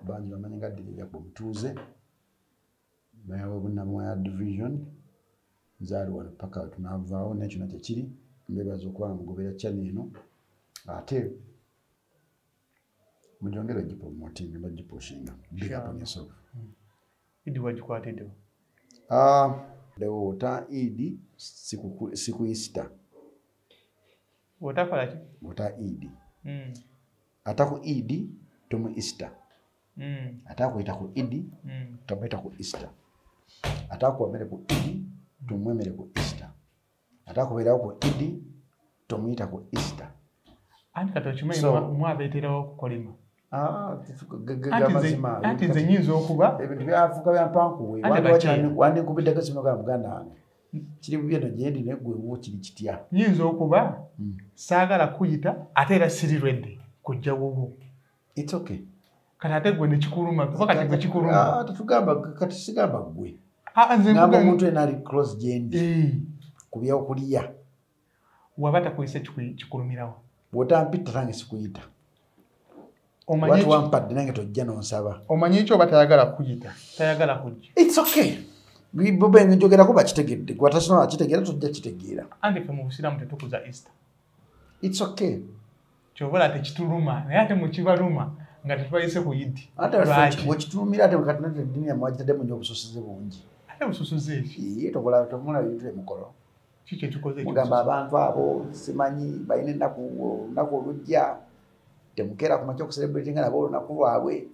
bangi bamanyi nga Diriya Mutuuze bayawe Bunnamwaya division nzaali wano paka tunavaawo nekyo nakyo kiri mbebaza okuba mugobera channel eno ate mujongera gipromoting bagiposhinga big up on yourself. Idi wajikwatidde leo ta Idi siku Easter watakola ki wata Idi ataku Idi tomu Easter ataku itaku Idi tabeta ku Easter ataku wamere ku Idi tumwemere ku Easter ataku bera ku Idi tumuyita ku Easter anti katochimanyi mwabeterawo kukolima anti nze nyinza okuba ebintu byafuuka byampankuwe wandi nkubidde sino ga muganda wange kiri bubyeto gyendi negwe wo kiri kitya nyinza okuba saagala kuyita ate era sirirwedde kujja wuwo. It's okay. Kati ate gwe nekikuluma kati gwe kikuluma tetugamba kati sigamba gwe nze ngamba omuntu enali cross gyendi kubyawo kuliya waba takuyise kikulumirawo bwotampita tange sikuyita watu wampadde nange tojja nonsaba omanyi ekyo oba tayagala kuyita tayagala kujja. It's okay. Bube njogera kuba kitegedde gwatasona kitegera tojja kitegeera anti fe mu Busiraamu tetukuza Easter. It's okay. Chobola tekituluma naye ate mukibaluma nga tetwayise ku Idi ate wekitulumira ate katinate eddiini yammwe wagitaddemu nnyo obusosoze bungi ate busosoze eki tokola tomula bintu emukolo kiki ekikoze mugamba abantu abo simanyi balina ennaku olujja temukera kumakya okucelebratinga nabo olunaku lwabwe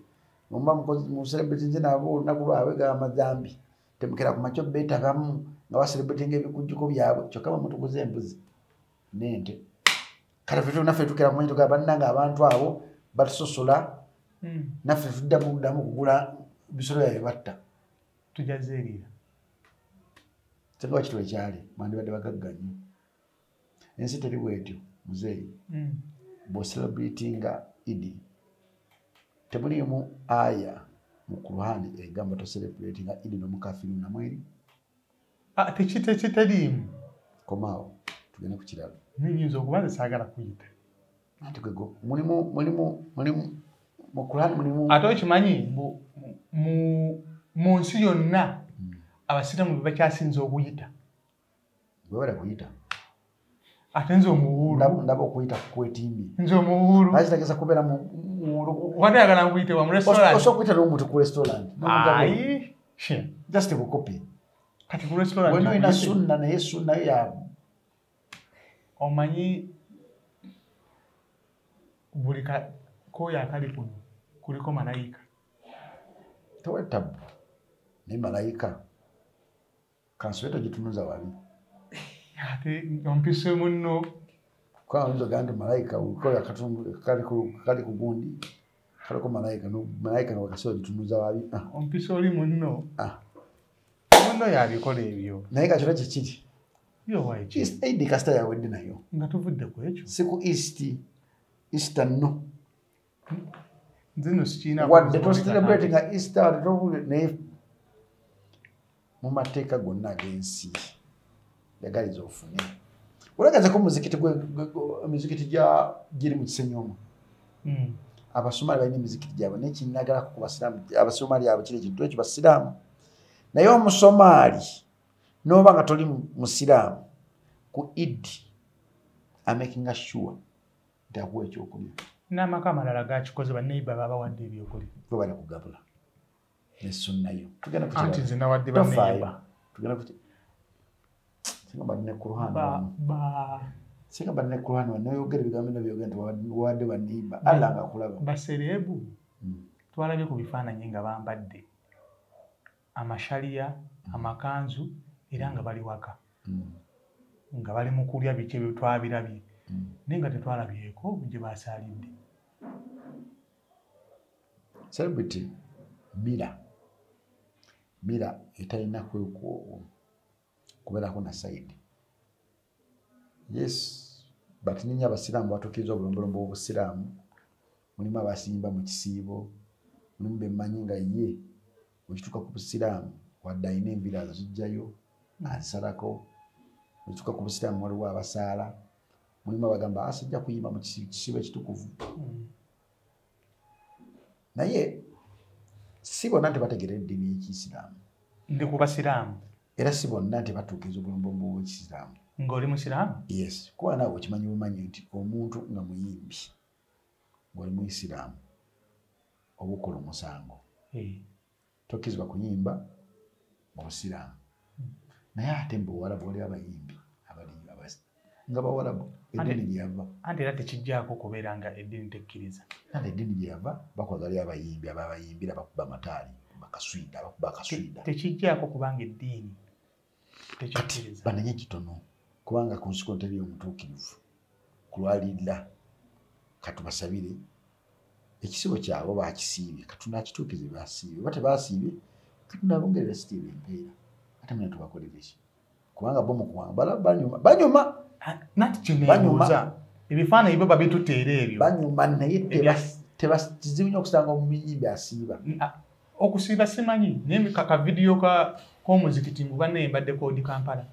mumba mucelebratinze nabo olunaku lwabwe gamazambi temukera kumakya beetabamu nga bacelebratinga ebikujjuko byabwe kyokka bamutukuza embuzi n'ente kale ffe naffe tukera kumanyi tugamba bannanga abantu abo batusosola naffe tuddamu kugula bisolo byabwe batta tujazeerira singa wakitwa ekyali mwandibadde bagagga nnyo ensi teri bwetyo muzeeyi bw'ocelebratinga Idi temuliimu aya mu Qur'ani egamba tocelebratinga Idi n'omukafiru namweri tekitaliimu komaawo tugenda ku kirala nyinza okuba nze saagala kuyita ate gwego mulimu mu Qur'ani mulimu ate okimanyi mu nsi yonna abasiraamu be bakyasinza okuyita bwe bala kuyita ate nze omuwuulu ndaba okuyita kwetimbi nze omuwuulu akitegeza kubeera muwuulu wate yagala nkuyite wa mu restaurant osobola okuyita n'omuntu ku restaurant ayi just bukopi kati ku restaurant wena olina sunna naye sunna yo ya omanyi buli koyo akali kuno kuliko malayika tewetabu naye malayika kansobeto gitunuza wabi ate ompise munno kwa nzo gandi malayika ukoya katundu kali kugundi kaliko malayika wakasio gitunuza wabi ompise oli munno munno yabikola ebyo naye kachora kikiri yo wayi Idi kasta yawedde nayo nga tuvudde ku ekyo siku Easter no nzino sikina wadde celebrating Easter ne mu mateeka gonna ag'ensi yagaliza ofune olagaza ko muzikiti giri mu Kisenyomo abasomali balina emizikiti gyabwe nekinagala ku basiraamu abasomali abo kiri ekintu ekyo basiraamu naye omusomali noba nga toli musiraamu ku Idi making sure ndakuwa ekyokulya n'amaka amalala gakikoze baneiba babawadde ebyokulya bwe bali kugabula nesunnayo tugenda ku anti nze nawadde baneiba tugenda ku singa banne Qur'an singa banne Qur'an wanayogera ebigambo bino byogera nti wawadde baneiba Allah nga akulaba basereebu twalabye ku bifaananyi nga bambadde amashaliya amakanzu era nga bali waka nga bali mu kulya biki ebyo twabirabye naye nga tetwalabyeko gye basaalidde celebrity mira etalina kwekuowo kubeerako na side yes but ninnya abasiraamu batuukiriza obulombolombo bw'obusiraamu mulimu abasimba mu kisiibo mulimu bemmanyi nga ye wekituuka ku busiraamu wadde alina enviiri azijjayo azisalako wekituuka ku busiraamu waliwo abasaala mulimu abagamba asijja kuyimba mu kisiibo ekitukuvu naye si bonna nti bategeera eddiini y'Ekiyisiraamu ndi ku basiraamu era si bonna nti batuukiriza obulombolombo bw'Ekiyisiraamu. ng'oli musiraamu Yes, kuba naawe okimanyi bumanyi nti omuntu nga muyimbi ng'oli Muisiraamu oba okola omusango tokkirizibwa kuyimba mu Busiraamu. Naye ate mu Buwarabu waliwo abayimbi nga Bawarabu eddiini gye yava. Anti era tekijjaako kubeera nga eddiini tekkiriza. Nti eddiini gye yava bakola waliwo abayimbi ababayimbira bakuba amataali bakuba akaswida. Tekijjaako kubanga eddiini tekikkiriza. Banenye kitono kubanga ku nsi teri omutuukirivu kulwalirira katubasabire ekisibo kyabwe bakisiibye Katonda akituukize basiibye oba tebaasiibye Katonda abongerera sitiiba empeera ate muna tubakolera ki kubanga bo mukuwanga banyuma nati kineebuuza ebifaananyi byo babituteera ebyo banyuma naye kizibu nnyo okusanga omuyimbi asiiba. Okusiiba simanyi naye ka vidiyo k'omuzikiti mbu bannaye mbadde koodi Kampala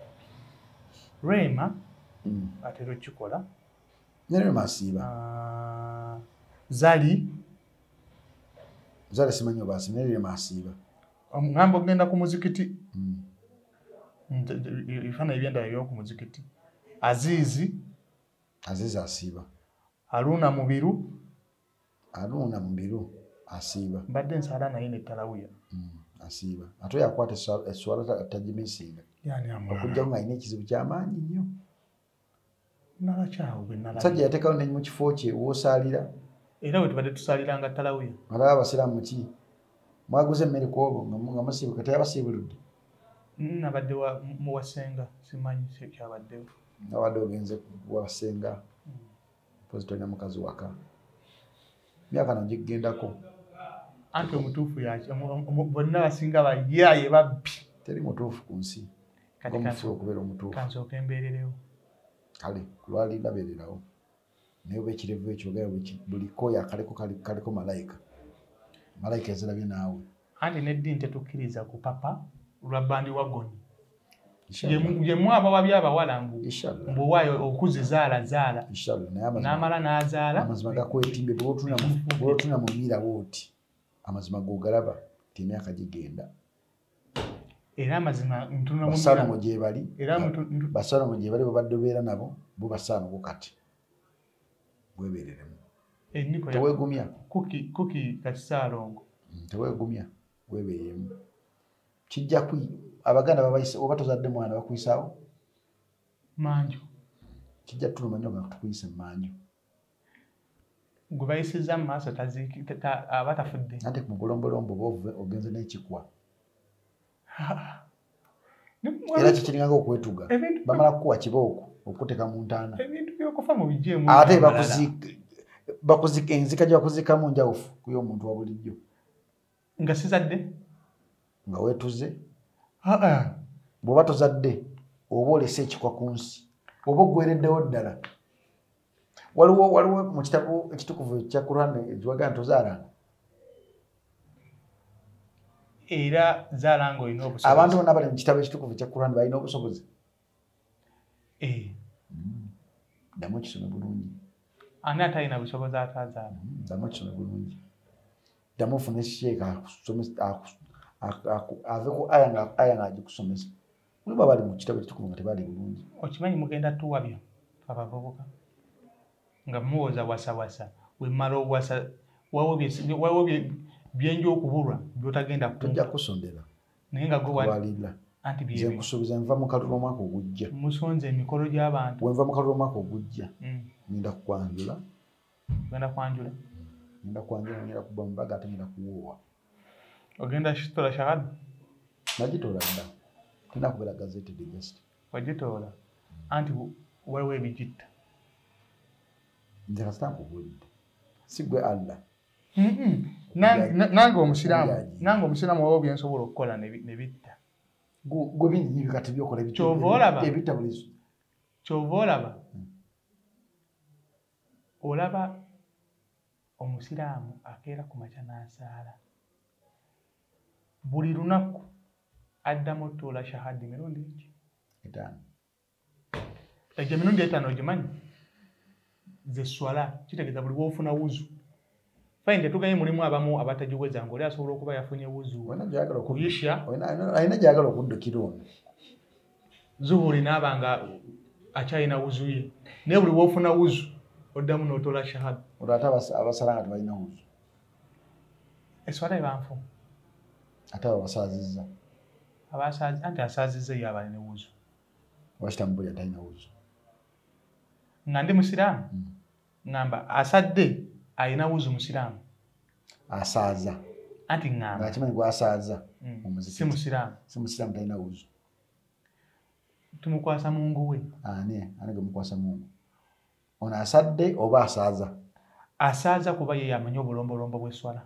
Rema atera okikola ne Rema asiiba Zali simanyi oba asiiba ne Rema asiiba ngamba ogenda ku muzikiti ebifaananyi ebyendala eby'oku muzikiti Azizi asiiba Haruna Mubiru asiiba mbadde nsala naye ne Talawiya asiiba ate yakwata eswala tagimisinga okujja nga alina ekizibu ky'amaanyi nnyo. Musajja yateekawo ne mu kifo kye w'osaalira era bwe tubadde tusaaliranga Talawiya alaba abasiraamu ki mwaguze emmere ku obwo nga musiibuka teyabasiibuludde. Nabadde mu Wasenga simanyi kyabaddewo. Nabadde ogenze Wasenga mpozi tolina mukazi waka myaka no gigendako. Anti omutuufu bonna basinga bayaaye babbi teri mutuufu ku nsi omufuula okubeera omutuufu. Kansooka embeererewo kale kulwalirira beererawo naye oba ekirevu ekyo buli kooyo kaliko malayika ezirabye naawe. Anti n'eddiini tetukkiriza ku papa lwa bandi wagoni yemu abawabi abawala mbuwaayo okuze zaala n'amala n'azaala amazima gakwetimbe bw'otuna mu miira bw'oti amazima g'ogalaba ti emyaka gigenda era amazima ntuna mu Basalomo gye bali bwe badde obeera nabo bo Basalomo kati bwebeereremu teweegumya kuki Kasaalongo teweegumya weebeeremu kijja Abaganda babayise oba tozadde mwana bakuyisaawo manju kijja tuluma nnyo nga tukuyise manju gwe bayisizza mu maaso aba tafudde ate ku mugolombolombo oba ogenze n'ekikwa era kikiringanga okwetuga bamala kukuwa kibooko okuteeka mu ntaana ebintu by'okufa mu bijeemu ate bakuzika enzika gye bakuzikamu njawufu kuyo omuntu wa bulijjo nga sizadde nga weetuze bw'oba tozadde oba olese ekikwa ku nsi oba oggwereddewo ddala. Waliwo mu kitabo ekitukuvu ekya Qur'an ekiwaga nti ozaalanga era zaalanga olina obusobozi. Abantu bonna bali mu kitabo ekitukuvu ekya Qur'an balina obusobozi. Ddamu ekisome bulungi. Ani atalina busobozi atazaala? Ddamu ekisome bulungi. Ddamu ofune sheeka aveku aya ng'agikusomesa. Mulimu abali mu kitabo ekitukuvu nga tebali bulungi. Okimanyi mugenda tuwabya abavubuka nga muwoza wasawasa wemmala owasa waliwo byenja okubulwa byotagenda tujja kusondera naye nga gwalira anti nze nkusuubiza nva mu kalulu omwaka ogujja musonze emikolo gy'abantu wenva mu kalulu omwaka ogujja ngenda kukwanjula ngenda kuba mubaga ate ngenda kuwoowa ogenda kitola shahada nagitoola dda tulina kubeera gazeti digest wagitoola anti waliwo ebigitta nze kasitankubulidde si gwe Allah nange omusiraamu waliwo byensobola okukola ne bitta gwe bingi bikati byokola ebitta bulizo kyova olaba omusiraamu akeera ku makya n'asaala buli lunaku addamu otuula shahadi mirundi etaano egyo emirundi etaano ogimanyi ze swala kitegeeza buli woofuna wuzu fine tetugaye mulimu abamu abatajiweza ngoli asobola okuba yafunye wuzu wena jagala kuyisha ayina jagala okuddukira ono zuhuri nabanga achayina wuzu ye ne buli wofuna wuzu oddamu n'otola shahada olwata abasalanga tebalina wuzu eswala ebanfu ate abasazizza abasazi anti asazizza ye abalina wuzu washitambo yatalina wuzu nga ndi musiraamu ngamba asadde ayina wuzu musiraamu asaza anti ngamba ngakimanyi gwasaza omuzikiti si musiraamu talina wuzu tumukwasa mungu we ani gemukwasa mungu ono asadde oba asaza kuba ye amanyi obulombolombo bw'eswala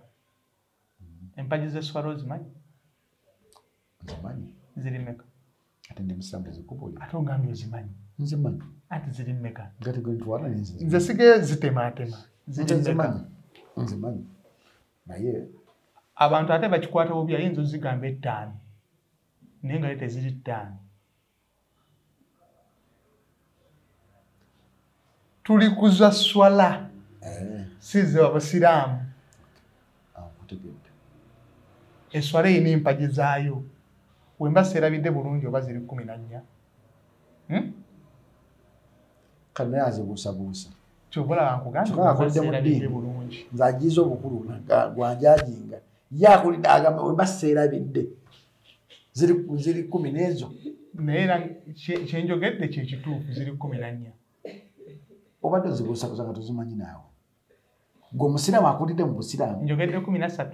empagi z'eswala ozimanyi ziri mmeka ate ndi musiraamu tezikubulira ate ogambye ozimanyi nzimanyi ate ziri mmeka nze sige zitemaatema nzimanyi naye abantu ate bakikwata bubi ayinza ozigamba 5 naye nga teziri 5 tuli kuza swala size abasiraamu eswala eyina empagi zaayo wemba seerabidde bulungi oba ziri 14 kale naye azibuusabuusa kyobola nkugambye bulungi nze agiiza obukulu gwanjajinga ye akulidde agamba wemba seerabidde ziri 10 n'ezo naye era kyenjogedde kyekituufu ziri 14 obadde ozibuusabuusa nga tozimanyi naawe gwe omusiraamu akulidde mu busiraamu njogedde 13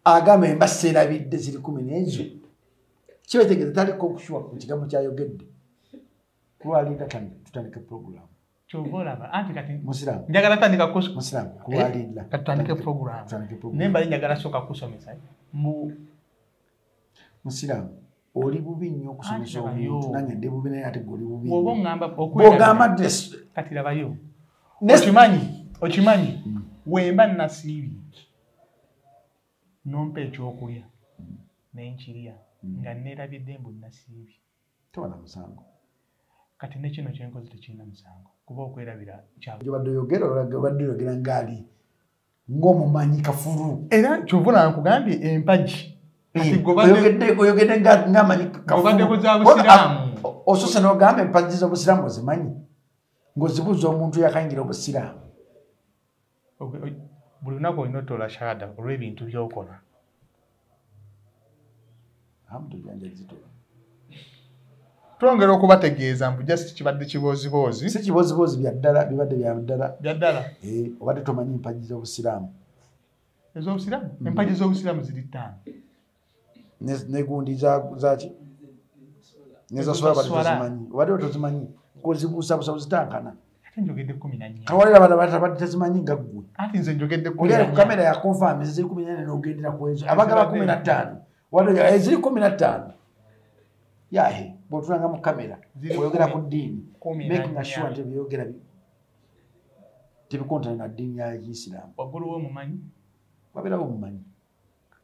agamba wemba seerabidde ziri 10 n'ezo kibetegeeza taliko okushuwa ku kigambo kyayogedde kulwalinda tutandike program kyobolaba anti kati musiraamu njagala tandika musiraamu kulwalinda tutandike program nemba njagala soka kusomesa musiraamu oli bubi nnyo okusomesa omuntu nange ndi bubi naye ate goli bubi bw'ogamba kati labayo okimanyi wemba nasiibi nompa ekyokulya nenkirya nga neerabidde mbu nasiibi tewala musango kati nekino kyenkozi tekirina musango kuba okwerabira kyobadde oyogera ngaali ng'omumanyi kafulu era kyovula nkugambye empagi oyogedde ng'amanyi kafulu osose n'ogamba empagi z'obusiraamu ozimanyi ng'ozibuuza omuntu yakayingira obusiraamu buli lunaku olina otola shahada olw'ebintu by'okola twongera okubategeeza mbu just kibadde kiboozibozi si kiboozibozi byaddala bibadde byaddala obadde tomanyi empagi z'obusiraamu ez'obusiraamu empagi z'obusiraamu ziri 5 negundi zaki nezasola badde tozimanyi obadde tozimanyi kozibuusabuusa buzitankana njogedde 14 kawalira badde tazimanyi nga ggwe ati nze njogedde 14 oli ku kamera ya confirm ziri 14 n'ogendera ku ezo abagaba 15 wadde ziri 15 yahe bw'otulanga mu kamera oyogera ku ddiini making sure nti byogera tebikontana na ddiini ya Islam waggulu w'omumanyi wabeerawo omumanyi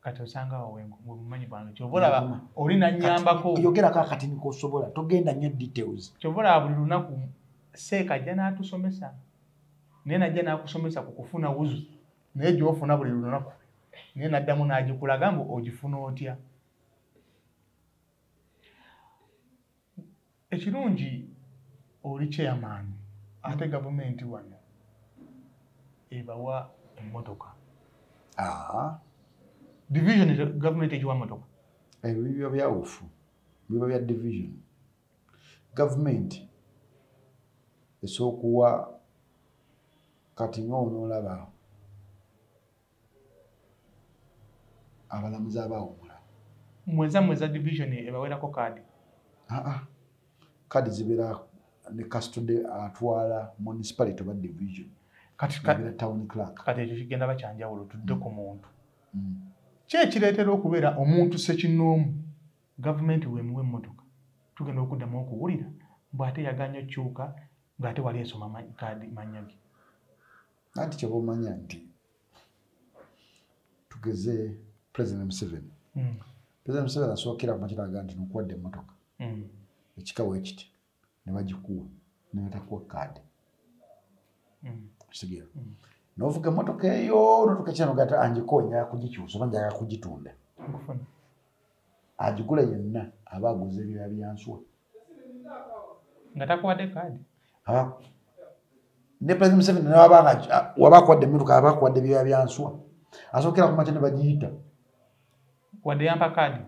kati osangawo mumanyi bwange kyobolaba oli nanyambako yogerako akatini kosobola togenda nnyo details kyobolaba buli lunaku seeka ajja n'atusomesa naye najja n'akusomesa ku kufuna wuzu naye gy'ofuna buli lunaku naye naddamu n'agikulaga mbu ogifuna otya ekirungi oli chairman ate gavumenti wano ebawa emmotoka division government ejiwa motoka ebyo byawufu biba bya division government esokuwa kati ng'onoolaba abalamuzi abawumula mweza division ebawerako kaadi kaadi zibeera ne custody atwala municipality oba division kati town clerk kati ekyo kigenda bakyanjawulo tudde ku muntu ki ekireetera okubeera omuntu sekinoomu gavumenti weemuwa emmotoka tugenda okuddamu okuwulira bw'ate yaganya okyuka ng'ate wali esoma kaadi mannya ge anti kyoba omanya nti tugeze President Museveni President Museveni asookera ku makiraga nti nokuwadde emmotoka ekikawo ekiti ne bagikuwa ne batakuwa kaadi kitegeera novuga emotoka eyo notuka kyano gata angikonya kugikyusa banjaga kugitunda agigula yenna abaguze ebya byanswa nga takwade kadi ne President Museveni n'abanga wabakwadde emmotoka abakwadde ebya byanswa asokera ku matene bagiyita wadde yampa kadi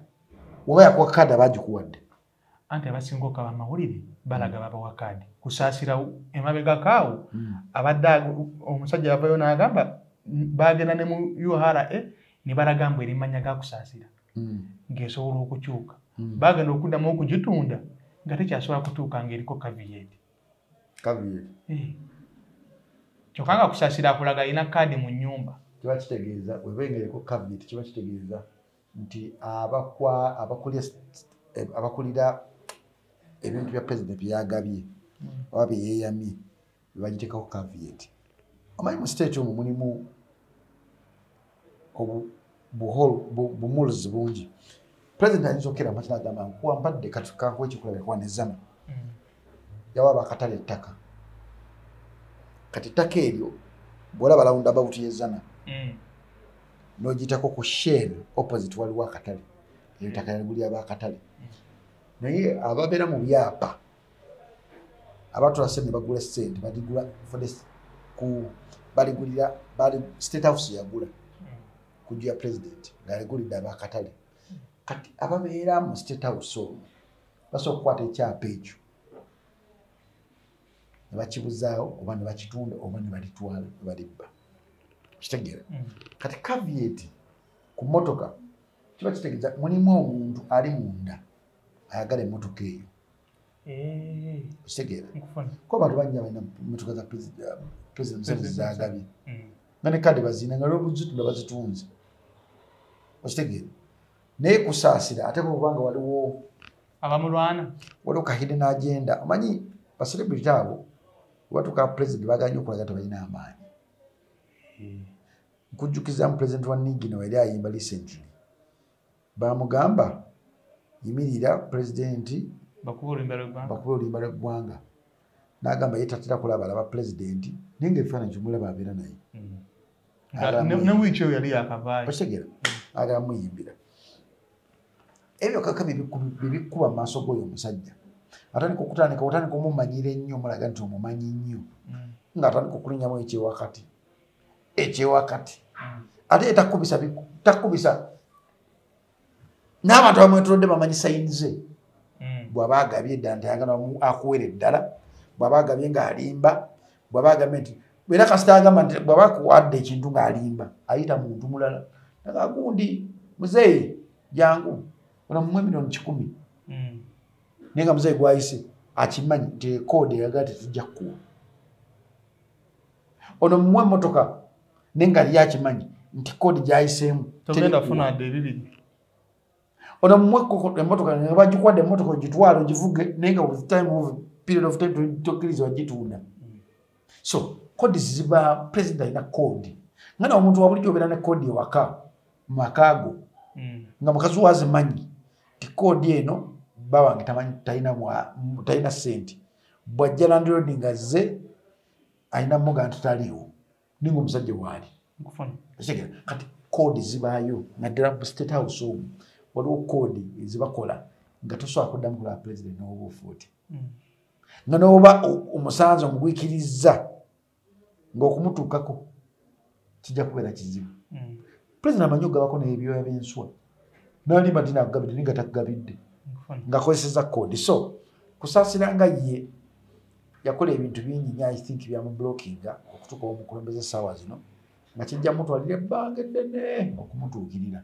oba yakwa kadi abagikuwadde anti abasinga okaba amawulire balaga babawa kadi kusaasira emabega kaawo abadde omusajja yavayo n'agamba bagenda ne mu URA ne balaga mbu erimanya gakusaasira ng'esobola okukyuka bagenda okuddamu okugitunda nga tekyasobola kutuuka ng'eriko caveat kyokka nga kusaasira akulaga alina kadi mu nnyumba kiba kitegeeza webengereko caveat kiba kitegeeza nti abakulira ebintu bya president byagabye oba byeyamye bagiteekako caveat omanyi mu state omwo mulimu bumulizi bungi president ayinza okera makina agamba nkuwampadde kankuwa ekikulabira kwanezama yawaba akatale ettaka kati ettaka eryo bwolaba lawunda about yezana n'ogiyitako ku shell opposite waliwo akatale ettaka lyagulya abakatale naye ababeera mu byapa abatula sente bagula sente baligula baligulira state house yagula kujja president ng'aligulidde abakatale kati ababeera mu state house omwo basobola okukwata ekyapa ekyo ne bakibuzaawo oba ne bakitunda oba ne balitwala ne balibba kitegeera kati caveat ku mmotoka kiba kitegeeza mulimu omuntu ali munda ayagala emmotoka eyo kitegeera ko abantu banyuma balina emmotoka za president Museveni zagabye nga ne kadi bazina nga lwobuzitunda bazitunze okitegeera naye kusaasira ate bwobanga waliwo abamulwana waliwo kahide n'agenda omanyi baselebrity abo watuka president baganye okulaga tebalina amaanyi nkujjukiza mu president wa Nigina wali ayimba recently bamugamba yimirira president bakuba oluyimba lw'eggwanga n'agamba ye tatera kulaba alaba president naye ng'ebifaananyi kimulaba abeera naye ne wiiki eyo yali yakavaayo okitegera agamba muyimbira ebyo kaka bibikuba mu maaso g'oyo omusajja atandika okutandika otandika omumanyira ennyo omulaga nti omumanyi nnyo ng'atandika okulinnyamu ekyewakati ate takubisa n'abantu abamwetolodde bamanyi sayini ze bw'aba agabye eddala nti ayagala akuwera eddala bw'aba agabye ng'alimba bw'aba agambye nti era kasita agamba nti bw'aba akuwadde ekintu ng'alimba ayita muntu mulala naga gundi muzeeyi jangu onamuwe milioni 100 naye nga muzeeyi gwayise akimanyi nti koodi eyagala tetujja kukuwa ono mumuwe emmotoka naye nga lyo akimanyi nti koodi gyayiseemu togenda funa adde ebibiri ono mumuwe emmotoka nga bagikwadde emmotoka ogitwala ogivuge naye nga with time of period of time tokkiriza wagitunda so koodi ziba president alina koodi nga nawe omuntu wabulijjo obeera ne koodi ewaka mu makaago nga mukazi wazimanyi ti koodi eno bawange talina sente bwajja landlord nga ze alina muga nti taliiwo ninga omusajja waali kati koodi zibaayo naddala mu state house omwo waliwo koodi ezibakola nga tosobola kuddamu kulaba president n'obuufu oti nga n'oba omusanze omugwikiriza ng'okumutuukako kijja kubeera kizibu president amanyi okugabako n'ebyoya by'enswa n'alimba nti nakugabidde ninga takugabidde ng'akozeseza koodi so kusaasira nga ye yakola ebintu bingi nnyo I think byamublockinga okutuuka omukulembeze essaawa zino nga kijja mutwalira ebbanga eddene okumutuukirira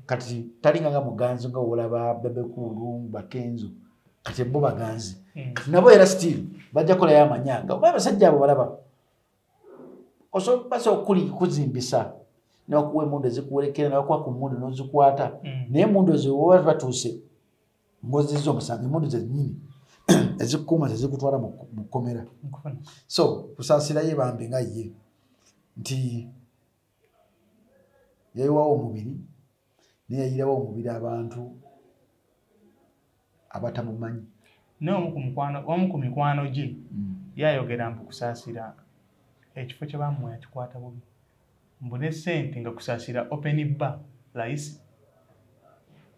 kati talinga nga muganzi nga olaba bebekulu bakenzo kati bo baganzi nabo era still bajja kolayo amanyanga oba abasajja abo balaba basa kuzimbisa nebakuwa emundu ezikuwerekera nebakuwa ku mundu nozikwata naye emundu ezo oba batuuse ngoziza omusango emundu zenyini ezikuuma zezikutwala mu kkomera so kusaasira ye bambi nga ye nti yayiwawo omubiri naye yayirawo omubiri abantu abatamumanyi naye omu ku mikwano gye yayogera mbu kusaasira ekifo kye bamuwa yakikwata bubi mbone ssente nga kusaasira open bar layisi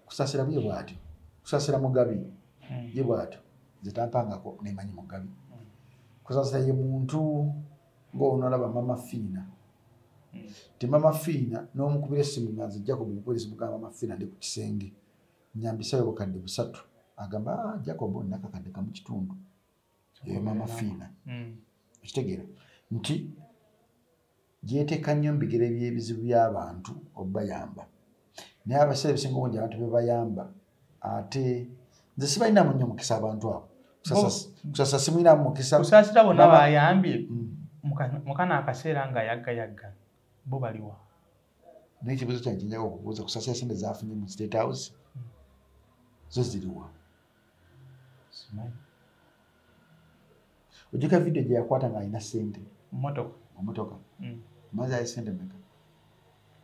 kusasira bwe bwatyo kusasira mugabi ye bwatyo zitampangako nemanyi mugabi kusasira ye muntu ng'onolaba mama fiina ti mama fiina n'omukubira essimu nga nzijjako bwemukubira essimu ga mama fiina ndi ku kisenge nyambisayo bukadde 3 agamba Jacob nakakadde kamu kitundu ye mama fiina okitegeera nti gyeteeka nnyo mbigere by'ebizibu by'abantu obayamba naye abaseera ebisinga obungi abantu bebayamba ate nze sibalinamu nnyo mukisa abantu abo kusasa simulinamu mukisa kusaasira bonna bayambye mukana akaseera nga yagga bo baliwa naye ekibuuzo kyange kinjaga okubuuza kusasira sente zafunye mu State House zo ziriwa ojjeka video gye yakwata ng'alina sente mumotoka maze ayi sente meka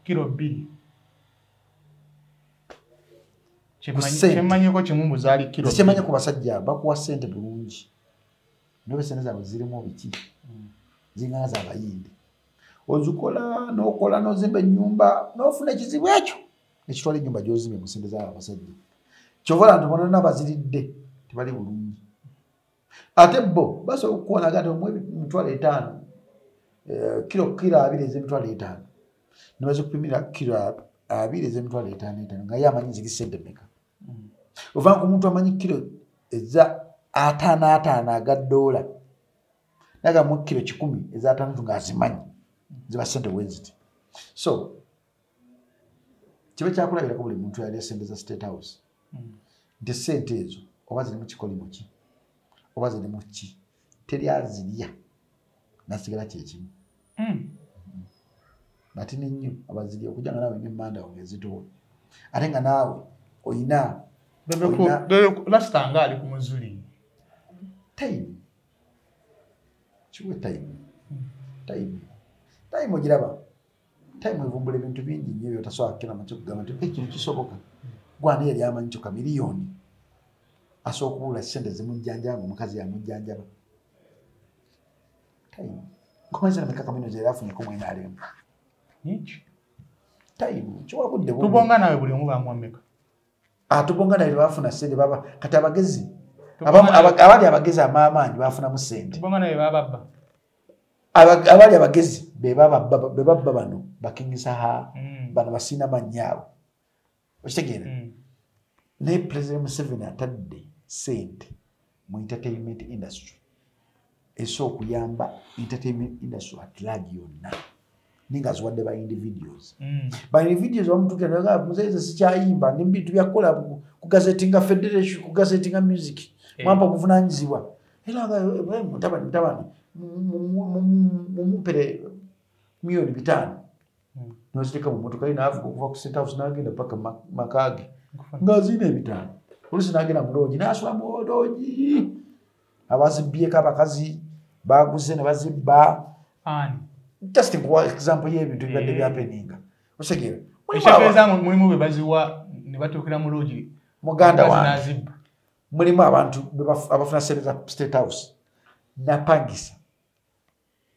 kilo 2 kyemmanyiko kimu buzaali kilo kyemmanya ku basajja bakuwa sente bulungi nobe sente zaabwe zirimu biki zingana z'abayindi ozikola n'okola n'ozimba ennyumba n'ofuna ekizibu ekyo ekitwala ennyumba gy'ozimba mu sente zaabo abasajja kyovola nti bona n'abaziridde tebali bulungi ate bo basobola okukuwonaga nti omwe 5,000 kilo 2 ez'emitwalo 5 ne bazikupimira kilo 2 ez'emitwalo 5 nga ye amanyi ziri sente meka ovanga ku muntu amanyi kilo eza 5 aga dola naga mu kilo 10 eza 5 ng'azimanyi ziba sente weziti so kibe kyakulabirako buli muntu yali sente za State House nti sente ezo oba ziri mu kikolimo ki oba ziri mu ki teri azirya nasigala kyekimu ate nnyo abazirya okujja nga naawe n'emmanda ongezitowa ate nga naawe oyina lasita nga ali ku muzuli time kiwe time ogiraba time evumbula ebintu bingi nnyo byotasobola kukira makyo kugamba nti ekintu kisoboka gwana yali amanyi kyo kamiliyoni asobola okubula sente zimujjanjaba ngaomukazi yamujjanjaba time nkomanyiza nameka kamiliyoni era afunyeko mwena alimu time kiwabudde tubonga nawe buli omu bamuwameka tubonga nawe bafuna sente baba kati abagezi abali abagezi amaamaanyi bafunamu sente tubonga nawe bababba abali abagezi bebabba bano bakingisa bano basiina mannyaabo okitegeera naye President Museveni atadde sente mu entertainment industry esobola okuyamba entertainment industry at large yonna ninga ziwadde ba individuals bamutuukira muzeeze sikyayimba nebintu byakukola ku gazeti nga Federation ku gazeti nga music mwampa obuvunanyizibwa era nga mutabani mumupere milioni 5 noziteeka mu motoka naavuga okuva ku State House n'agenda paka makage ng'azina 5 oluusi n'agenda mu loogi n'asula mu loogi abazibbyeko abakazi baguze ne bazibba just nkuwa example y'ebintu ebibadde byapeninga osegeera ekitegeeza mulimu be baziwa ne batuukira mu loogi muganda wange mulimu abantu abafuna sente za State House napangisa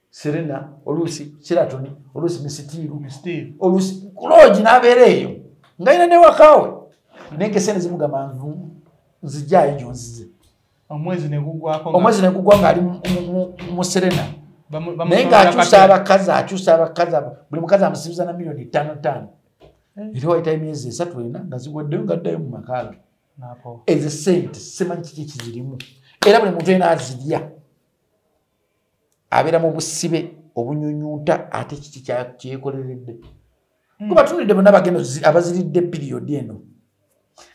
Serena oluusi Sheraton oluusi Misitiru oluusi kuloogi n'abeera eyo ng'ayina ne wakaawe nenge sente zimugamba nzijjaayo gyonzize omwezi ne gugwa ng'ali mu Serena naye ng'akyusa abakazi buli mukazi amusibiza na milioni 5 era wayitayo emyezi 3 ena nga ziwaddeyo ng'addayo mu makage ezo sente simanyi kiki kizirimu era buli muntu yena azirya abeera mu busibe obunyunyunta ate kiki kyekoleredde kuba tunidde bonna bagenda abaziridde piriyodi eno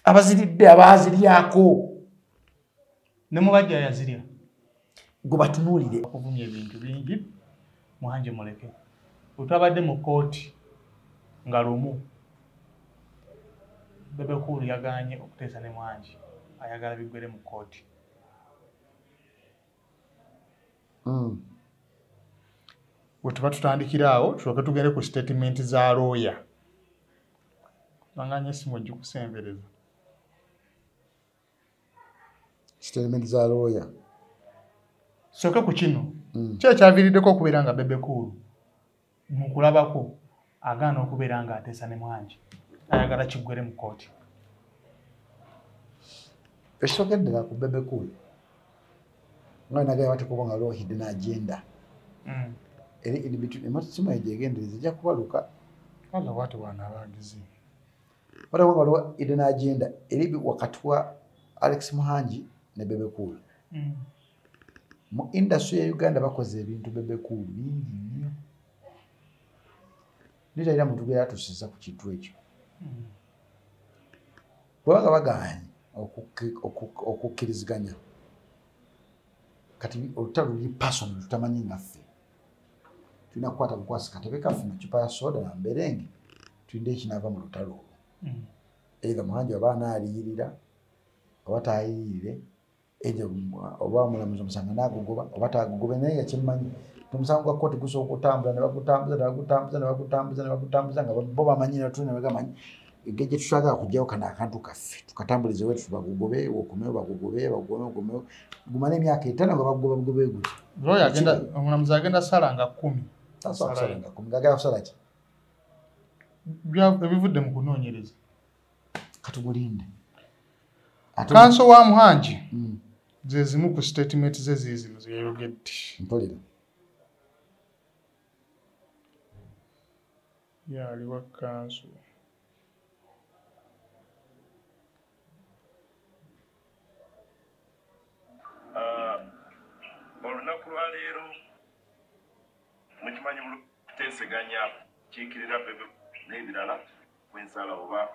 abaziridde abaaziryako ne mubajja yazirya gwe batunuulire okuvumya ebintu bingi muhanje muleke otwabadde mu kooti nga lumu Bebekulu yaganye okuteesa ne Muhanje ayagala biggwere mu kooti wetuba tutandikira awo tulyoke tugende ku statement za lawyer banganya esimu ogikusembereza statement za lawyer soke ku kino Kye kyaviiriddeko okubeera nga Bebe Cool mu kulabako agaana okubeera nga ateesa ne Muhanji ayagala kiggwere mu kkooti. Ekisokeddera ku Bebe Cool nga nagaya batekuba nga waliwo hidden agenda eri in between ematimu eyo gyegendereza ejja kubaluka wala watu wanaabagizi waliwo nga waliwo hidden agenda eri wakati wa Alex Muhanji ne Bebe Cool. Mu industry ya Uganda bakoze ebintu Bebe Cool bingi nnyo nitayira muntu gwe yatusiza ku kintu ekyo bwebanga baganye okukkiriziganya kati olutalo luli personal tutamanyi ngaffe tulina kukwata bukwasi katebe kaffe mu cupa ya soda na mberenge tulinde ekinava mu lutalo olwo either Muhanji oba anaaliyirira oba taayirire ejo oba mulamuzi omusanga n'agugoba oba taagugobe naye yakimmanyi omusango gwa kkooti gusooka okutambula ne bagutambuza nga bo bamanyi ne tulina begamanyi engeri gye tutwagala kugyawo kano akantu kaffe tukatambulize wetu bagugobe okomewo bagugobe gumala emyaka 5 nga bagugoba bugobe guti omulamuzi agenda sala nga 10 gagala kusala ki ebivudde mu kunoonyereza katugulinde kanso wa Muhanji ze zimu ku statement ze zizino zeyayogedde mpulira yaliwa kanso olunaku lwaleero mukimanyi kuteeseganya kiikirira Bebe n'ebirala kwensala oba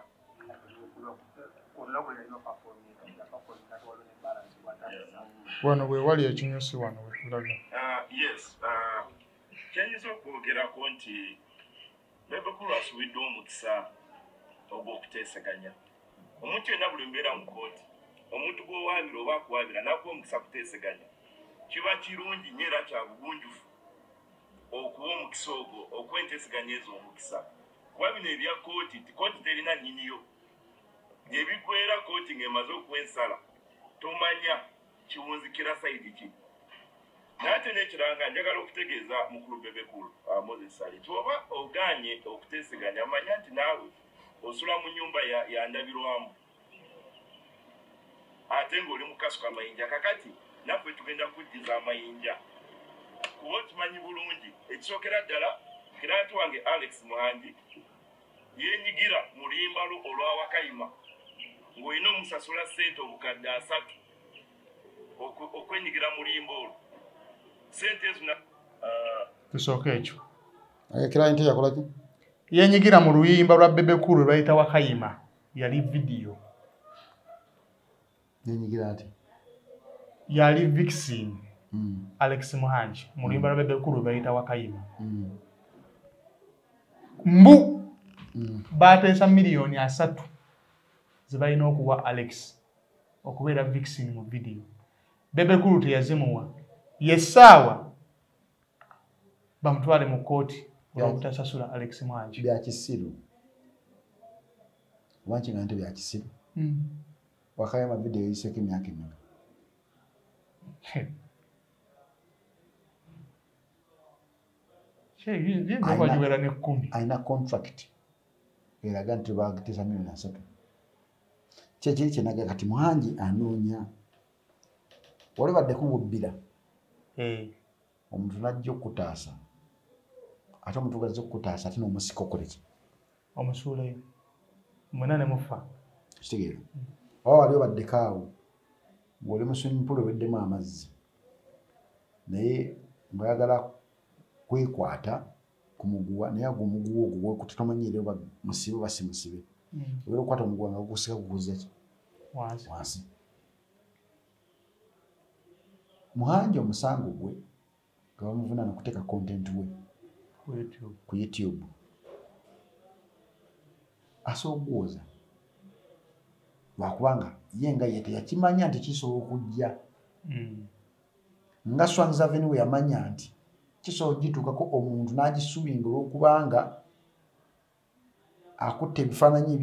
wano bwe wali ekinyusi wano wetulaga kyenyinza okwogerako nti Bebe Cool asuubidde omukisa ogw'okuteeseganya. Omuntu yenna buli mbeera mu kkooti omuntu gw'owaabira oba akuwaabira nakuwa omukisa kuteeseganya kiba kirungi nnyo era kya bugunjufu okuwa omukisa ogwo okuwa enteeseganya ezo omukisa kuba bino ebya kkooti kkooti terina nnyiniyo gyebigwera kkooti ng'emaze okuwa ensala tomanya kiwunzikira sayidi ki naye ate n'ekiranga njagala okutegeeza mukulu Bebe Cool Moses Sali nti oba ogaanye okuteeseganya manya nti naawe osula mu nnyumba ya ndabirwamu ate ng'oli mu kasuka amayinja kakati naffe tugenda kujjiza amayinja kuba okimanyi bulungi ekisookera ddala kiraatu wange Alex Muhanji yeenyigira mu luyimba olwa Wakayima ng'olina omusasula ssente obukadde 3 okwenyigira mu luyimba olwo ssente ezo tusooka ekyo kirayinti yakolaki yeenyigira mu luyimba lwa Bebe Cool lwe bayita Wakayima yali vidiyo yenyigira ati yali Vixen Alex Muhanji mu luyimba lwa Bebe Cool lwe bayita Wakayima mbu baateesa miliyoni 3 ze balina okuwa Alex okubeera Vixen mu vidiyo Bebe Cool teyazimuwa yessaawa bamutwale mu kkooti olw'obutasasula Alex Muhanji bya kisiru wankinga nti bya kisiru Wakayima vidiyo yiseko emyaka emeka ayina contract eraga nti bagiteesa miliyoni 3 kyekiri kyenaga kati Muhanji anoonya wali baddeko bubbira omuntu najja okutaasa ate omuntu gaza okutaasa ate n'omusika okoleki omusuuleyo mwena ne mufa kitegeera oba wali baddeko awo ng'oli mu swimming pool oweddemu amazzi naye ng'oyagala kwekwata ku muguwa naye agwo omuguwa ogwo tetomanyire oba musibe oba si musibe obeera okukwata omuguwa nga gugusika gukuza ki wansi Muhanji omusango gwe nga bamuvunaana okuteeka content we ku YouTube asoogwoza lwakubanga ye nga ye teyakimanya nti kisobola okujja nga Swans Avenue we yamanya nti kisobola okugituukako omuntu n'agisuubinga olw'okubanga akutte ebifaananyi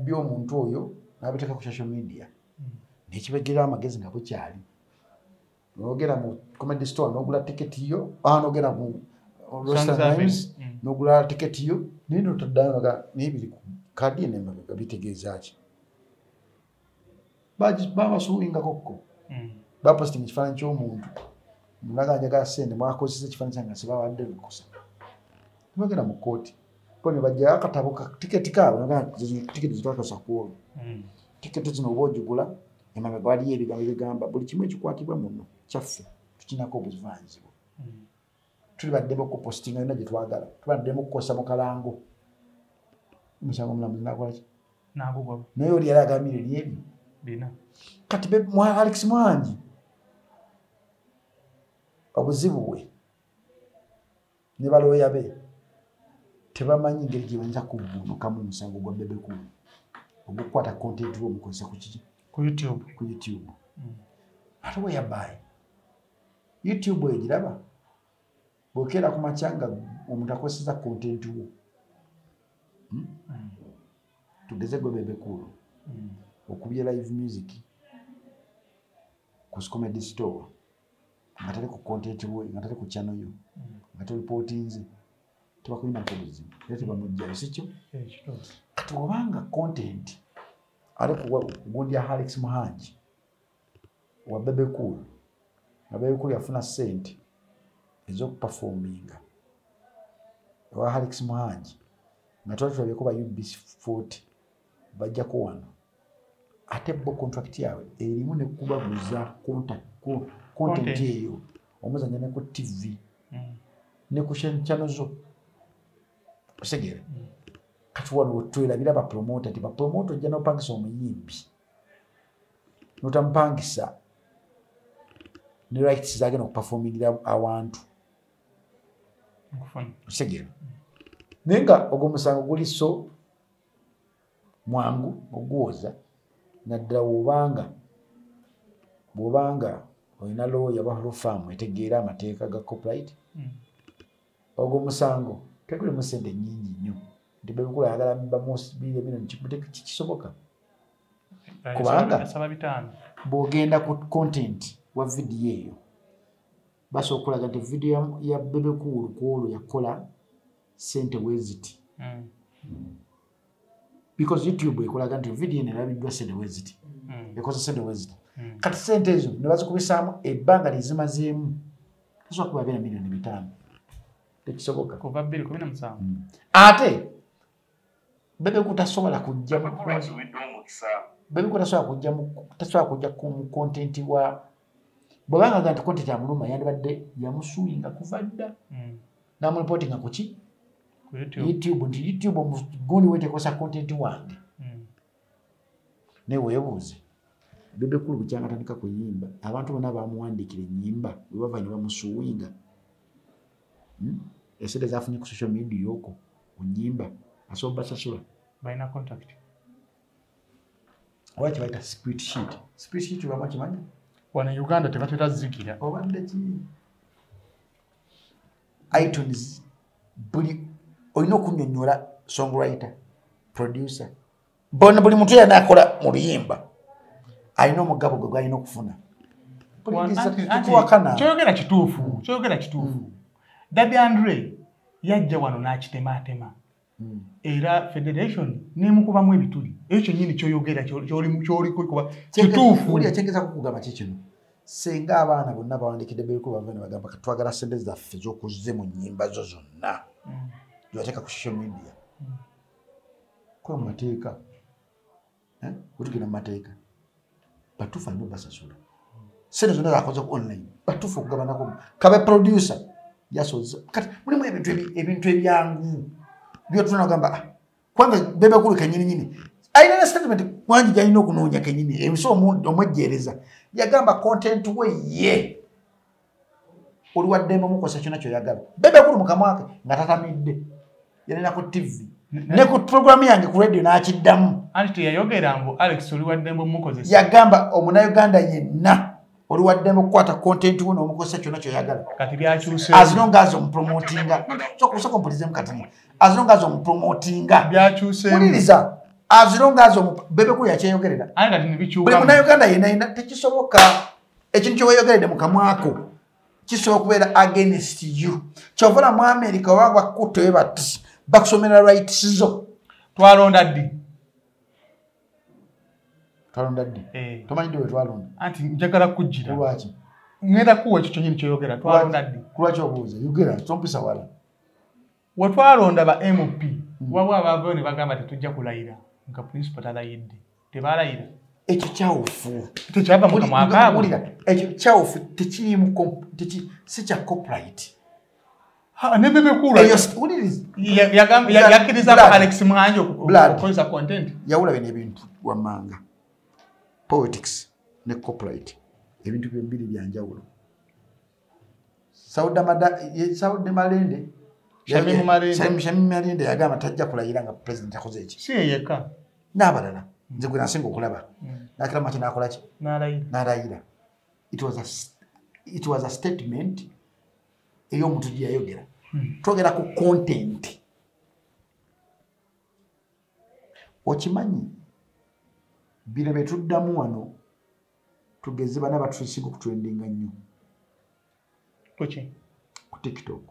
by'omuntu oyo n'abiteeka ku social media n'ekibegerera amagezi nga bukyali nogera mu comedy store nogula ticket yo nogera mu restaurants nogula ticket yo nino taddayo nga nibiri kadi ne mabega bitegeeza ki babasuubinga kokko baposting ekifaananyi ky'omuntu mulaga njagala ssente mwakozesa ekifaananyi kyange sibawadde lukusa nibagenda mu kooti po ne bajjayo akatabo ka tiketi kaabwe tiketi zitwakasa kwolwo tiketi zino oba ogigula emabega waliyo ebigambo ebigamba buli kimu ekikwatibwa muno kyaffe tukinako obuvunaanyizibwa tulibaddemu okupostinga yonna gye twagala tubaddemu okukosa mu kalango omusango omulamuzi nakolaki naye oli yali agambire lyebyo kati Alex Mwangi obuzibu bwe ne balooya be tebamanyi ngeri gye bayinza kuvunukamu omusango gwa Bebe Cool ogukwata content wo mukozesa ku YouTube ate weyabaye YouTube egiraba bw'okeera ku makyanga omuntu akozesa content wo tugeze gwe Bebe Cool okubye live music ku comedy store nga tali ku content we nga tali ku channel yo nga tali reportinze tubakulina ko buzibu era tebamujja sikyo kati obanga content ali ku gundi ya Alex Muhangi wa Bebe Cool na Bebe Cool yafuna sente ezokuperforminga wa Alex Muhangi nga twatulabye ko ba UBC 40 bajja ko wano ate bo contract yawe erimu ne kubaguza content eyo omuzanya ne ku TV ne ku channel zo osegere kati wano twelabira ba promoter ti ba promoter jana opangisa omuyimbi notampangisa ne rights zake no performingira awantu osegere nenga ogomusango guli so mwangu ogwoza naddala bwobanga olina looya ba farm etegeera amateeka ga copyright ogwo musango teguli musende nyingi nnyo nti Bebe Cool ayagala bamusibire bino kisoboka kubanga bw'ogenda ku content wa video eyo basobola okulaga nti video ya Bebe Cool kwolwo yakola sente weziti because YouTube ekolaga nti video nerabiddwa sente weziti ekoza sente weziti kati sente ezo ne bazikubisaamu ebbanga lizimazeemu tasobola kuba bera milioni 5 tekisoboka kuva 2017 ate Bebe Cool tasobola kujja ku content wa bwabanga nti content ya muluma yandibadde yamusuinga kuva dda namureportinga kuki YouTube nti YouTube omugundi wetekosa content wange newe webuuze Bebe Cool bukyanga tandika kuyimba abantu bonna bamuwandikira ennyimba webava ne bamusuwinga esente zafunye ku social media okwo kunyimba asoba basasula balina contact waki baita split sheet bamakimanyi wana Uganda tebatera zikira obadde ki iTunes buli olina okunyonyola songwriter producer buli muntu yana akola mu luyimba alina omugabo gwe gwalina okufuna kyoyogera kituufu Daddy Andre yajja wano n'akitematema era federation nemukubamu ebituli ekyo nyini kyoyogera kyolikuba kituufu uli akyengeza kukugamba kikino senga abaana bonna bawandikidde Bebe Cool bavane bagamba katwagala sente zaffe z'okuze mu nnyimba zo zonna lwateeka ku social media kwa mateeka utugenda mu mateeka batuufu alina basasula sente zonna zakoze ku online batuufu okugabanako kabe producer yasoza kati mulimu ebintu ebyangu byotuna gamba kwanga Bebe Cool kenyini aina na statement Mwangi jalina okunoonya kenyini emiso omwejjereza yagamba content we ye oli waddemu mukosa kyonna kyoyagala Bebe Cool mukamwake nga tatamidde yalina ku TV ne ku program yange ku radio n'akiddamu anti yayogera mbu Alex oli waddemu mukozesa yagamba Omunayuganda yenna oli waddemu kukwata content we n'omukozesa kyonna kyoyagala kati byakyuse as long as omupromotinga soko mpulize mukatini as long as omupromotinga byakyuse muliriza as long as Bebe Cool yakyeyogerera anga tini bichuka buli Munayuganda yenna tekisoboka ekintu kyeweeyogeredde mu kamwako kisobola okubeera against you. Kyovula mu America oba bakutte bati bakusomera rights zo. Twalonda ddi? Twalonda ddi? Tomanyi ddi we twalonda? Anti njagala kujjira. Lwaki? Ngenda kuwa ekyo kyonyini kyoyogera. Twalonda ddi? Lwaki obuuza? Yogera tompisa wala. We twalonda ba MP wabwe abaavayo ne bagamba tetujja kulayira nga principal talayidde. Tebalayira. Ekyo kyawufu. Tekyava mu kamwa kaabwe. Ekyo kyawufu tekirimu si kya copyright. Ne Bebe Cool yakkiriza Alex Muhangi okukozesa content. Yawula bino ebintu wammanga. Politics ne copyright. Ebintu byembiri byanjawulo. Saude Malende Shamim Malende yagamba tajja kulayira nga president akoze eki. Si yeka. N'abalala. Nze gwe nasinga okulaba. Nakira mati nakola ki? N'alayira. It was a statement ey'omuntu gye yayogera. Twogera ku content. Okimanyi bino bye tuddamu wano tugeze bana batusinga okutrendinga nnyo. Kuki? Ku TikTok.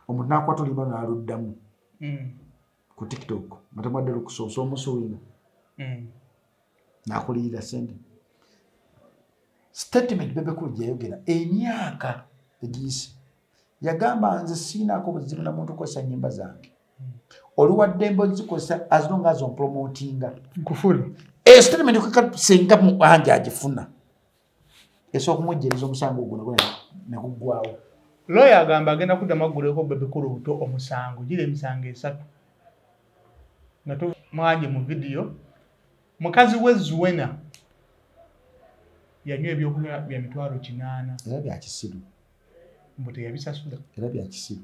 Omuntu n'akwata oluyimba n'aluddamu. Ku TikTok. Matamadde lukusoosa omusuulina. N'akuliyira sente. Statement Bebe Cool gye yayogera emyaka egiyise. Yagamba nze siinaako buzibu na muntu kukozesa nnyimba zange. Oluwadde mbozikosa as long as on promotinga. Kufuli. Statement singa mu wange agifuna. Eso kumujjeriza omusango ogwo ne kuggwawo. Lawyer agamba agenda kuddamu agguleko Bebe Cool obuto omusango. Gira emisango 3. Nga tumwanje mu video. Mukazi we Zuwena yanywa ebyokunywa bya 800. Era bya kisiru. Mbote yabisasula. Era bya kisiru.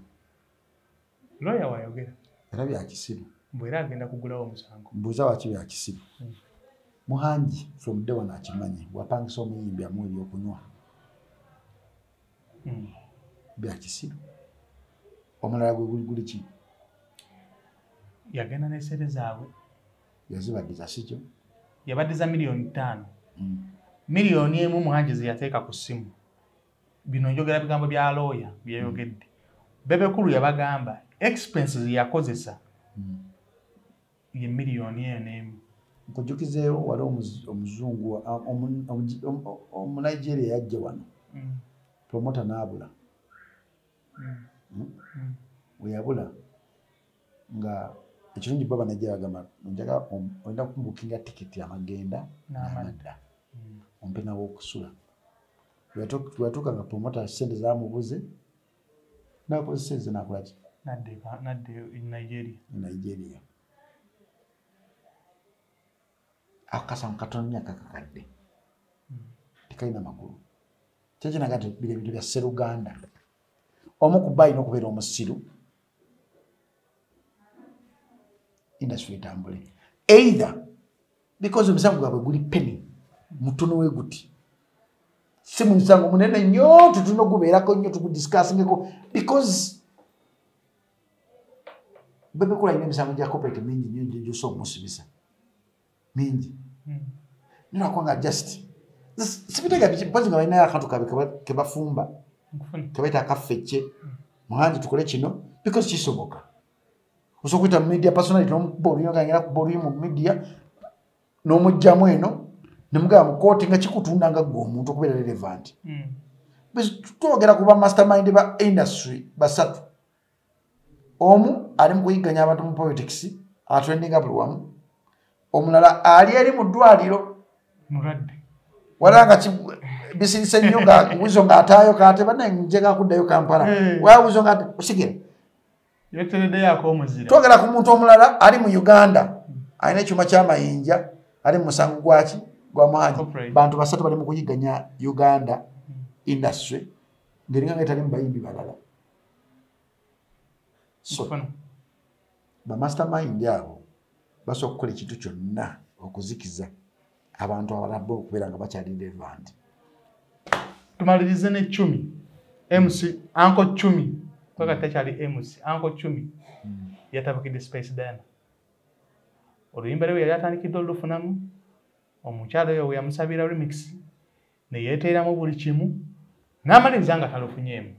Lawyer wayogera. Era bya kisiru. Mbwera agenda kugulawo omusango. Mbuuza waki bya kisiru. Muhangi from day one akimanyi wapangisa omuyimbi amu ebyokunywa. Bya kisiru. Omulala gwe guli ki? Yagenda n'essente zaabwe. Yazibaddiza sikyo? Yabaddiza $5,000,000. $1,000,000 Muhangi ze yateeka ku ssimu. Bino njogera bigambo bya lawyer byayogedde. Bebe Cool yabagamba expenses yakozesa ye $1,000,000. Nkujjukizeewo wali omuzungu Omunigeria yajja wano. Promoter n'abula. We yabula nga ekirungi baba najja bagamba njaga oyinza kumbukinga tiketi amagenda n'amadda. Ompe nawo okusula. Watuuka nga promoter sente zaamubuze n'akozesa ezo n'akola ki? Nadde Nigeria. Akasango katono myaka kakadde. Tekalina makulu. Kyekinaga nti bino ebintu bya Sseruganda. Omu ku bayina okubeera omusiru. Industry etambule. Either because omusango gwabwe guli penny mutono we guti. Si musango munene nnyo tutuna okubeerako nnyo tukudiscussingeko because Bebe Cool alina emisango gya corporate mingi nnyo gy'osobola okumusibisa. Mingi. Ninakwanga just sibitega mpozi nga balinayo akantu kabe kebafumba kebaita akafecce Muhangi tukole kino because kisoboka. Osobola okuyita mu media personality n'omukuba oluyo nga ngera kuba oluyo mu media n'omugjamu eno ne mugamba mu kooti nga kikutunda nga gwe omuntu okubeera relevant. Twogera ku ba mastermind ba industry basatu. Omu ali mu kuyigganya abantu mu politics atrendinga buli wamu. Omulala ali eri mu ddwaliro mulwadde. Walanga bisirise nnyo nga wizo ng'ataayo kate banaye njega kuddayo Kampala. Wa wizo nga osigera. Yeteredde yako omuzira. Twogera ku muntu omulala ali mu Uganda. Alina ekyuma ky'amayinja ali mu musango gwaki gwa Muhangi. Bantu basatu bali mu kuyigganya Uganda industry ngeringa ng'etali mu bayimbi balala. So ba mastermind abo basobola okukola ekintu kyonna okuzikiza abantu abalabba okubeera nga bakyali relevant. Tumalirize ne 10 MC Uncle 10 kwa takyali MC Uncle 10 yatabukidde Space Diana. Oluyimba lwe yali atandikidde olufunamu omukyalo oyo yamusabira remix ne yeeteeramu buli kimu n'amaliriza nga talufunyeemu.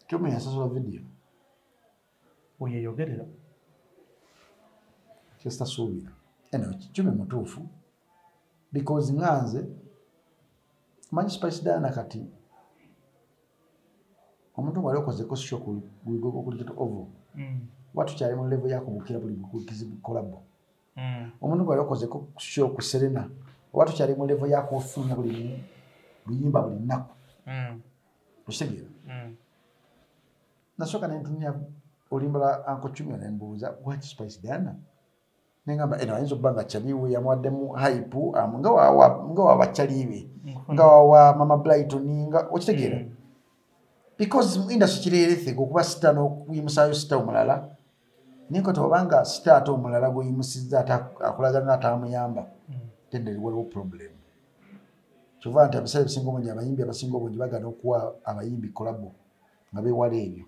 Kyuma yasasula video. Oyeeyogerera. Kyesitasuubira. Anyway, Kyuma mutuufu. Because nganze manyi Spice Diana kati omuntu bwali okozeko show kuli kito ovo. Watu kyali mu level yakubukira buli kizibu kolabo. Omuntu bwali okozeko show ku Serena. Watu kyali mu level yakufunya buli luyimba buli nnaku. Okitegera? Nasooka ne ntunya olimba Uncle Kyuma ne mbuuza lwaki Spice Diana? Nengamba ayinza okuba nga kyaliwe yamwaddemu hype nga wa bakyaliwe nga wa Mama Brighton nga okitegeera. Because industry kireretheka okuba star n'okuyimusayo star omulala niko tobanga star ate omulala gweyimusizza akolagana n'atamuyamba tenderi waliwo problem. Kyova nti abasale bisinga obungi abayimbi abasinga obungi bagana okuwa abayimbi kolabo nga beewala ebyo.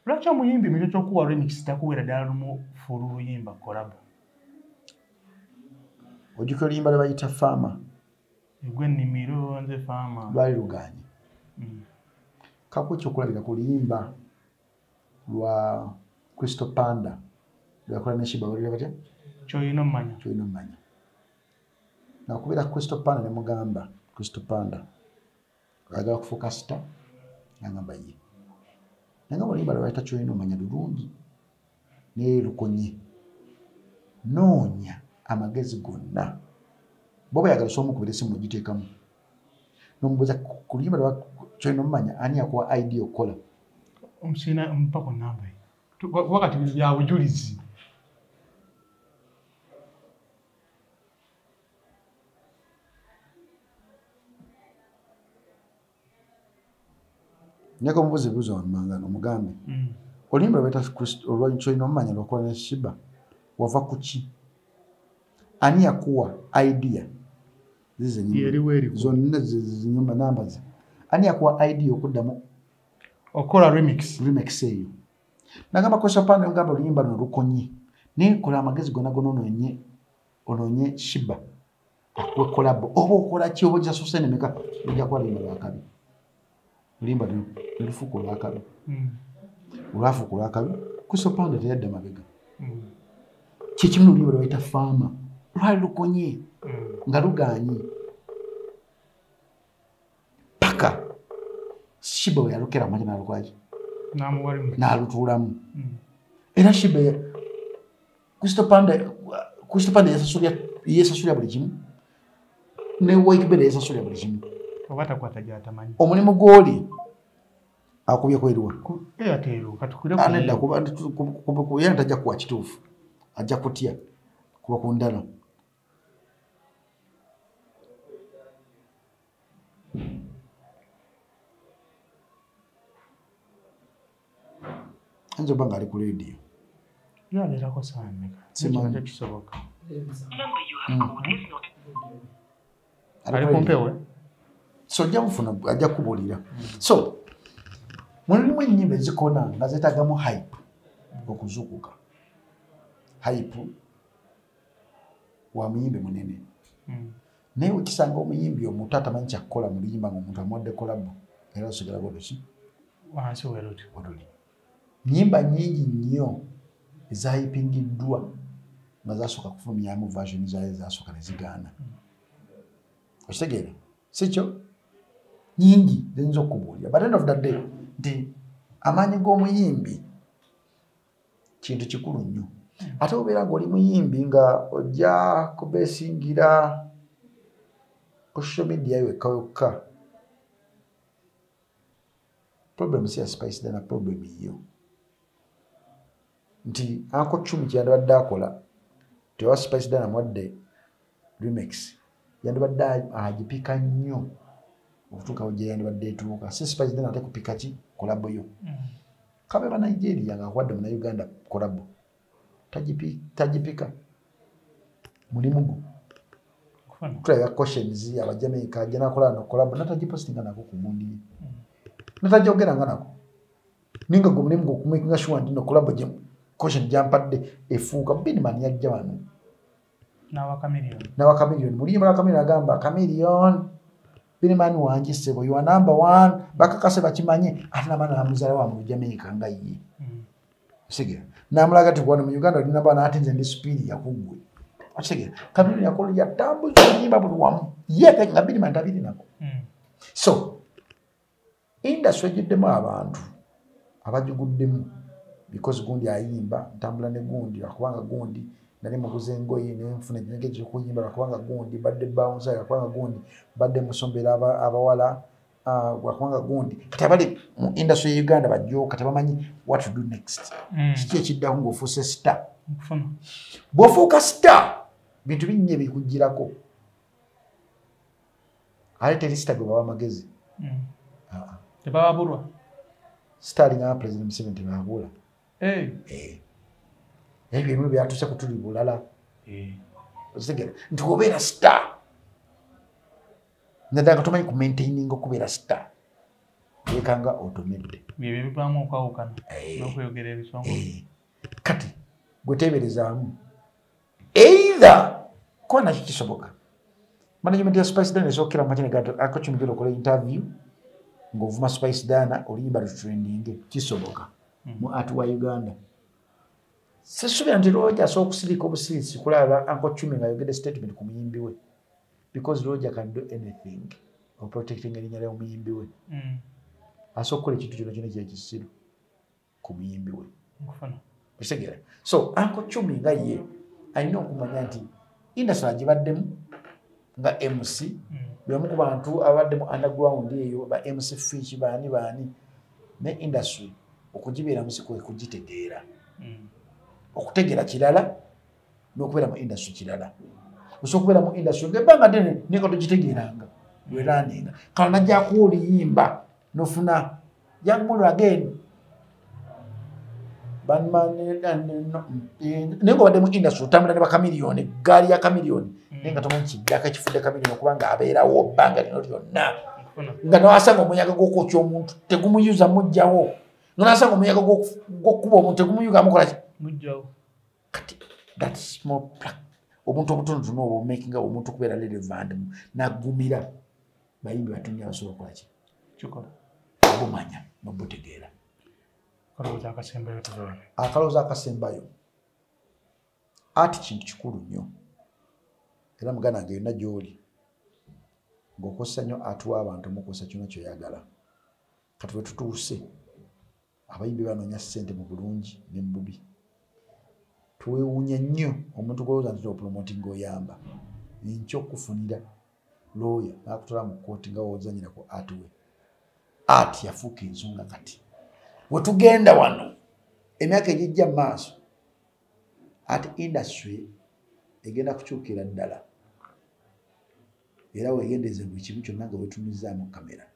Lwaki omuyimbi mu ky'okuwa remix takuweera ddala lumu fulu luyimba kolabo? Ojjukira oluyimba lwe bayita Farmer. Egw'ennimiro nze Farmer. Lwali luganye. Kakuki ekyokulabira ku luyimba lwa Crystal Panda lwakola ne Shiba waliwo batya? Ky'olina omumanya. Ky'olina omumanya. Nakubeera Crystal Panda ne mugamba Crystal Panda ayagala kufuuka star nangamba ye. Naye nga oluyimba lwe bayita ky'olina omumanya lulungi naye lukonye. Noonya amagezi gonna. Boba yagala somukubira essimu ogiteekamu. Nomubuuza ku luyimba lwa ky'olina omumanya ani yakuwa idea okukola? Omusina mpako namba ye. Wakati bya bujulizi. Nyako mubuzi buzo mangano mugambe. Oluyimba lwe bayita olwa ky'olina omumanya lwakola ne Shiba wava kuki? Ani yakuwa idea? Zonna zinyumba numbers. Ani yakuwa idea okuddamu okola remix eyo? Nagamba Crystal Panda ngamba oluyimba luno lukonye. Naye kola amagezi gonna onoonye Shiba akuwe kolabo. Oba okola ki oba ojjasusa nemeka ojja kuba oluyimba lwakabi. Oluyimba lufuuka olwakabi. Olwafuuka olwakabi Crystal Panda teyadda mabega. Kyekimu oluyimba lwe bayita Farmer. Lwali lukonye nga luganye paka Shiba we yalukera amanya n'alukwaki n'alutuulamu. Era Shiba Crystal Panda yesasulira buli kimu ne Waikibera yesasulira buli kimu. Omulimu gw'oli akubye kweriwa anedda kuba tajja kuwa kituufu ajja kutya kuba ku ndala. Anzo banga ali ku radio. Yabeerako saameka. Kisoboka. Ali kumpewe. So jamufuna ajja kubulira. So mulimu ennyimba ezikona nga zeetagamu hype okuzukuka. Hype wa muyimbi munene. Naye wekisanga omuyimbi omuntu atamanyi kyakukola mu luyimba ng'omuntu amuwadde kolabo era osigala bw'otoki wansi weroti. Nnyimba nnyingi nnyo ezahipingiddwa nga zasooka kufulumyamu version zaayo ezasooka ne zigaana. Okitegeera? Si kyo? Nnyingi ziyinza okubuulira. But end of the day nti amaanyi g'omuyimbi kintu kikulu nnyo. Ate obeera ng'oli muyimbi nga ojja kubeesingira ku social media yokka yokka. Problem si ya Spice Diana, problem yo. Nti Uncle Kyumi kyeyandibadde akola tewa Spice Diana mwadde remix yandibadde agipika nnyo okutuuka gye yandibadde etuuka. Si Spice Diana ate kupika ki kolabo yo. Kabe ba Nigeria nga akwadde mu Uganda kolabo tagipika mulimu gwo. Tulaba questions aba Jamaica ajja nakola no kolabo natagipostinga nako ku gundi ye. Natajogera nga nako. Ninga gwo mulimu gwo kumakinga sure nti no kolabo je question jampadde efuuka Binman yajja wano. Nawa Chameleon. Mulimu la Chameleon agamba Chameleon Birimani wanje sebo you are number 1 bakakase bakimanye ate nabana namuzala wa mu Jamaica nga ye sige namulaga tukwana mu Uganda ndi nabana ate nze ndi speed yakugwe sige kabiri yakolo ya tambu nyimba buli wamu yeke nga Birimani ndabiri nako so industry jiddemu abantu abajiguddemu because gundi ayimba ntambula ne gundi akubanga gundi nali muguze ngoyi ne mfuna ngeje kuyimba akubanga gundi badde bouncer akubanga gundi badde musombera abawala akubanga gundi katabali mu industry ya Uganda bajjo katabamanyi what to do next kiki ekiddaho ng'ofuuse star bw'ofuuka star bintu binye bikujjirako ale teri star gwe baba magezi tebababulwa star nga president Museveni tebabula ebyo bimwe byatuse kutuli bulala osigera nti obeera star nadanga tumanyi ku maintaining okubeera star ekanga automate bye bibamu okwawukana n'okweyogera ebisongo kati gweteeberezaamu either kona kikisoboka management ya Spice Dana esokera machine gato akachumikira okola interview ng'ovuma Spice Dana oliyimba trending kisoboka mu art wa Uganda sesubira nti Roger so okusirika obusirisi kulaba Ankochumi nga yogede statement ku muyimbi we because Roger can do anything of protecting erinnya lya omuyimbi we asokola ekintu kyonna kyekisiru ku muyimbi we osegera so Ankochumi nga ye alina okumanya nti industry agibaddemu nga MC byamu ku bantu abaddemu underground eyo ba MC Fish baani ne industry okugibeera musiko ekugitegeera okutegeera kirala n'okubeera mu industry kirala osokubeera mu industry ngebanga ddene niko tugitegeeranga lweraninga kala najja kuoliyimba nofuna young model again nengo badde mu industry otambula ne bakamiliyoni gaali ya kamiliyoni nenga tomanyi kiddako ekifudde kamiliyoni okubanga abeerawo bbanga lino lyonna nga nawasanga omuyaga gw'okwokya omuntu tegumuyuza mujjawo nonasanga omuyaga gw'okukuba omuntu tegumuyuga amukolaki mujjawo kati that's more omuntu obutonotono oba omakinga omuntu okubeera relevant nagumira bayimbi batumye abasobola okukolaki kikola obumanya nobutegeera akalowooza akasembayo ati kintu kikulu nnyo era muganda wange yonna gy'oli ng'okozesa nnyo atuwa abantu mukozesa kyonna kyoyagala kati we tutuuse abayimbi banoonya ssente mu bulungi ne mu bubi tuwewuunya nnyo omuntu gwolowooza nti opromoting oyamba enkya okufunira lawyer n'akutwala mu kkooti nga wozanyira ku art we art yafuuka ensonga kati we tugenda wano emyaka egijja mu maaso art industry egenda kukyukira ddala era weegendereze buli kimu kyonna nga wetumizzaamu kamera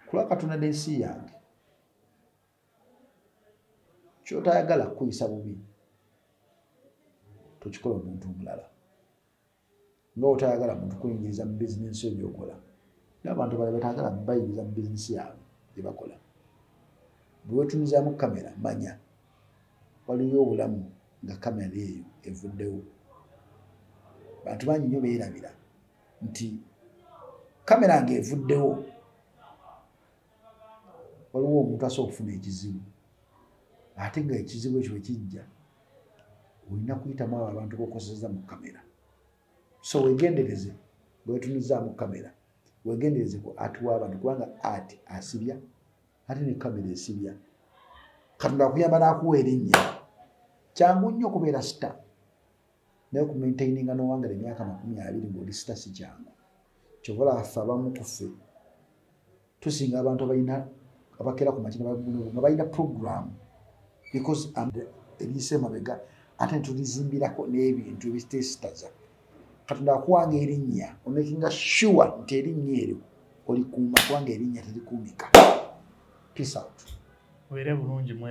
kulwa katonda ensi yange kyotayagala kuyisa bubi tokikola omuntu omulala nga otayagala muntu kuyingiriza mu bizinensi yo gyokola n'abantu bala betagala bayingiza mu bizinensi yaabwe gyebakola bwe wetumizaamu kamera manya waliyo obulamu nga kamera eyo evuddewo bantu bangi nnyo beerabira nti kamera nga evuddewo waliwo omuntu asobola okufuna ekizibu ate nga ekizibu ekyo ekijja olina kuyitamu abo abantu bokoseza mu kamera so wegendereze bwetunizaamu kamera wegendereze ku ati w'abantu kubanga ati asibya ate ne kamera esibya katonda akuyamba n'akuwa erinnya kyangu nnyo okubeera sita naye okumaintaininga n'owangala emyaka 20 ng'oli sita si kyangu kyobola ffe abamu ku ffe tusinga abantu abakeera ku makina nga balina program because eriise emabega ate netulizimbirako n'ebintu ebitesitaza katonda akuwanga erinnya omakinga sure nti erinnya eryo olikuuma kubanga erinnya terikuumika. Peace out. Were bulungi.